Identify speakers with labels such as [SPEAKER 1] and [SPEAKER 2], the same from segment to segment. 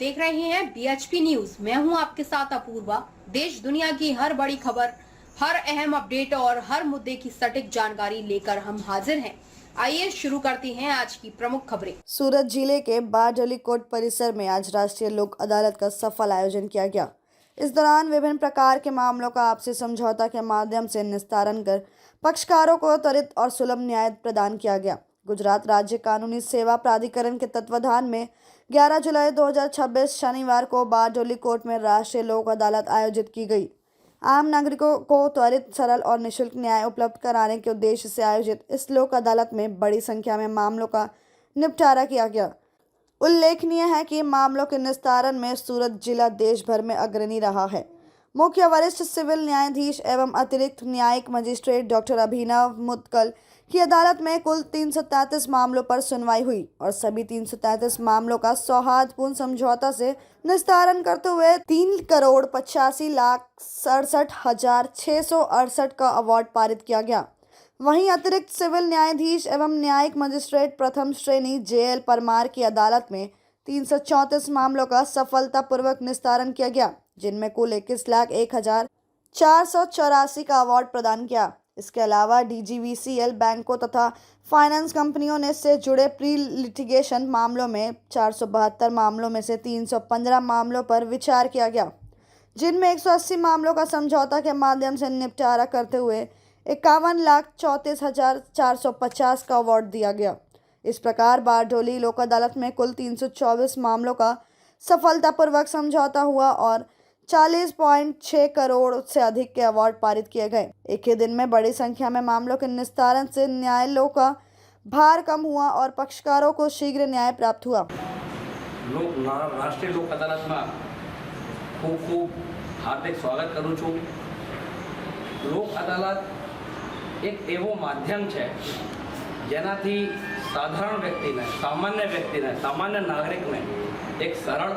[SPEAKER 1] देख रहे हैं बीएचपी न्यूज। मैं हूं आपके साथ अपूर्वा। देश दुनिया की हर बड़ी खबर, हर अहम अपडेट और हर मुद्दे की सटीक जानकारी लेकर हम हाजिर हैं। आइए शुरू करते हैं आज की प्रमुख खबरें।
[SPEAKER 2] सूरत जिले के बारडोली कोर्ट परिसर में आज राष्ट्रीय लोक अदालत का सफल आयोजन किया गया। इस दौरान विभिन्न प्रकार के मामलों का आपसी समझौता के माध्यम से निस्तारण कर पक्षकारों को त्वरित और सुलभ न्याय प्रदान किया गया। गुजरात राज्य कानूनी सेवा प्राधिकरण के तत्वाधान में 11 जुलाई 2026 शनिवार को बारडोली कोर्ट में राष्ट्रीय लोक अदालत आयोजित की गई। आम नागरिकों को त्वरित, सरल और निःशुल्क न्याय उपलब्ध कराने के उद्देश्य से आयोजित इस लोक अदालत में बड़ी संख्या में मामलों का निपटारा किया गया। उल्लेखनीय है कि मामलों के निस्तारण में सूरत जिला देश भर में अग्रणी रहा है। मुख्य वरिष्ठ सिविल न्यायाधीश एवं अतिरिक्त न्यायिक मजिस्ट्रेट डॉक्टर अभिनव मुदगल की अदालत में कुल 333 मामलों पर सुनवाई हुई और सभी 333 मामलों का सौहार्दपूर्ण समझौता से निस्तारण करते हुए 3,85,67,668 का अवार्ड पारित किया गया। वहीं अतिरिक्त सिविल न्यायाधीश एवं न्यायिक मजिस्ट्रेट प्रथम श्रेणी JL परमार की अदालत में 334 मामलों का सफलतापूर्वक निस्तारण किया गया, जिनमें कुल 21,01,484 का अवार्ड प्रदान किया। इसके अलावा DGVCL बैंकों तथा फाइनेंस कंपनियों ने से जुड़े प्री लिटिगेशन मामलों में 472 मामलों में से 315 मामलों पर विचार किया गया, जिनमें 180 मामलों का समझौता के माध्यम से निपटारा करते हुए 51,34,450 का अवार्ड दिया गया। इस प्रकार बारडोली लोक अदालत में कुल 324 मामलों का सफलतापूर्वक समझौता हुआ और 40.6 करोड़ से अधिक के अवार्ड पारित किए गए। एक ही दिन में बड़ी संख्या में मामलों के निस्तारण से न्यायालयों का भार कम हुआ और पक्षकारों को शीघ्र न्याय प्राप्त हुआ।
[SPEAKER 3] राष्ट्रीय लोक अदालत में खूब खूब हार्दिक स्वागत करूँ छूँ। लोक अदालत एक एवं माध्यम है जेनाथी साधारण व्यक्ति ने, सामान्य व्यक्ति ने, सामान्य नागरिक ने एक सरल,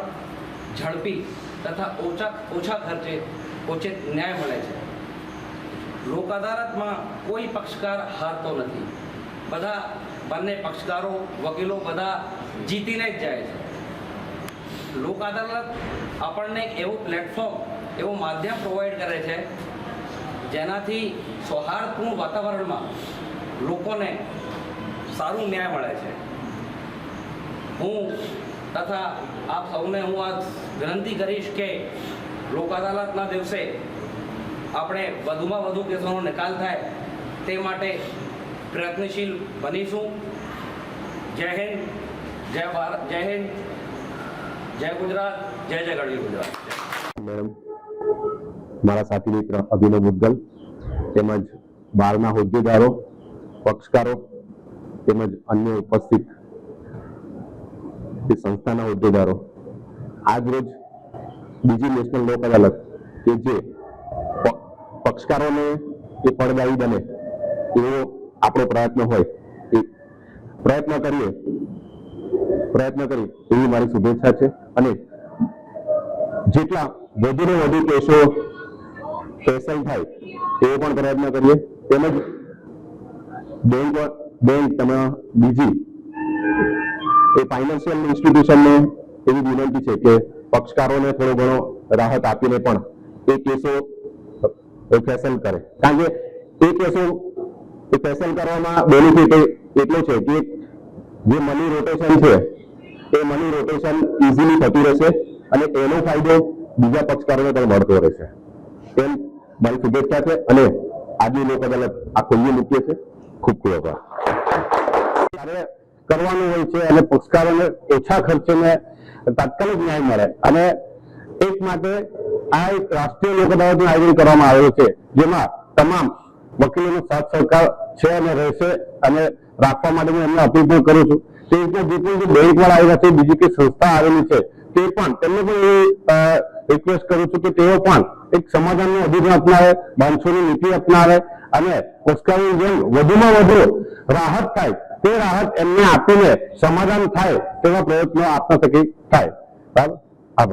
[SPEAKER 3] झड़पी तथा ओछा खर्चे उचित न्याय मळे छे। लोक अदालत में कोई पक्षकार हारतो नहीं। बधा बने पक्षकारों, वकीलों बधा जीतीने ज जाए छे। लोक अदालत आपने एक एवं प्लेटफॉर्म, एवं माध्यम प्रोवाइड करे छे जेनाथी सौहार्दपूर्ण वातावरण में लोकोने सारू न्याय मळे छे। हूँ तथा आप सौने हूँ आज विनंती करीश के लोक अदालतना दिवसे આપણે વધુમાં વધુ કેસોનો નિકાલ થાય તે માટે પ્રયત્નશીલ બનીશું। જય હિન્દ, જય ભારત, જય હિન્દ, જય ગુજરાત, જય જય ગઢવી ગુજરાત।
[SPEAKER 4] મેડમ, મારા સાથી મિત્ર અભિનવ મુદગલ તેમજ બારના હોદ્દેદારો, પક્ષકારો તેમજ અન્ય ઉપસ્થિત સંસ્થાના હોદ્દેદારો, આજ રોજ બીજી નેશનલ લોક અદાલત કે જે પક્ષકારોને એ ફળદાયી બને એવો આપણો પ્રયત્ન હોય એ પ્રયત્ન કરી એવી મારી શુભેચ્છા છે અને જેટલા વધુને વધુ કેસો ફેસલ થાય એવો પણ પ્રયત્ન કરીએ। તેમજ બેંક તમે બીજી એ ફાઇનાન્શિયલ ઇન્સ્ટિટ્યુશનને એવી વિનંતી છે કે પક્ષકારોને થોડો ઘણો રાહત આપીને પણ એ કેસો ફેસલ કરે, કારણ કે એ કેસો ફેસલ કરવામાં બેનિફિટ એટલો છે કે જે મની રોટેશન છે એ મની રોટેશન ઇઝીલી થતું રહેશે અને એનો ફાયદો બીજા પક્ષકારોને પણ મળતો રહેશે। એમ મારી શુભેચ્છા છે અને આજની લોક અદાલત આ ખુલ્લી મૂકીએ છે। ખૂબ ખૂબ આભાર। કરવાનું હોય છે અને પક્ષકારોને ઓછા ખર્ચે તાત્કાલિક ન્યાય મળે અને એક માટે આ એક રાષ્ટ્રીય લોક અદાલતનું આયોજન કરવામાં આવેલું છે, જેમાં તમામ વકીલોનો સાથ સહકાર છે અને રહેશે અને રાખવા માટે હું એમને અપીલ પણ કરું છું। તે રીતના જે પણ બેંક વાળા આવ્યા છે, બીજી કઈ સંસ્થા આવેલી છે તે પણ તેમને પણ રિક્વેસ્ટ કરું છું કે તેઓ પણ એક સમાધાનનો અભિગમ અપનાવે, બાંધછોડની નીતિ અપનાવે અને પક્ષકારોની જેમ વધુમાં વધુ રાહત થાય તે રાહત એમને આપીને સમાધાન થાય તેવા પ્રયત્નો આપના થકી થાય। બરાબર।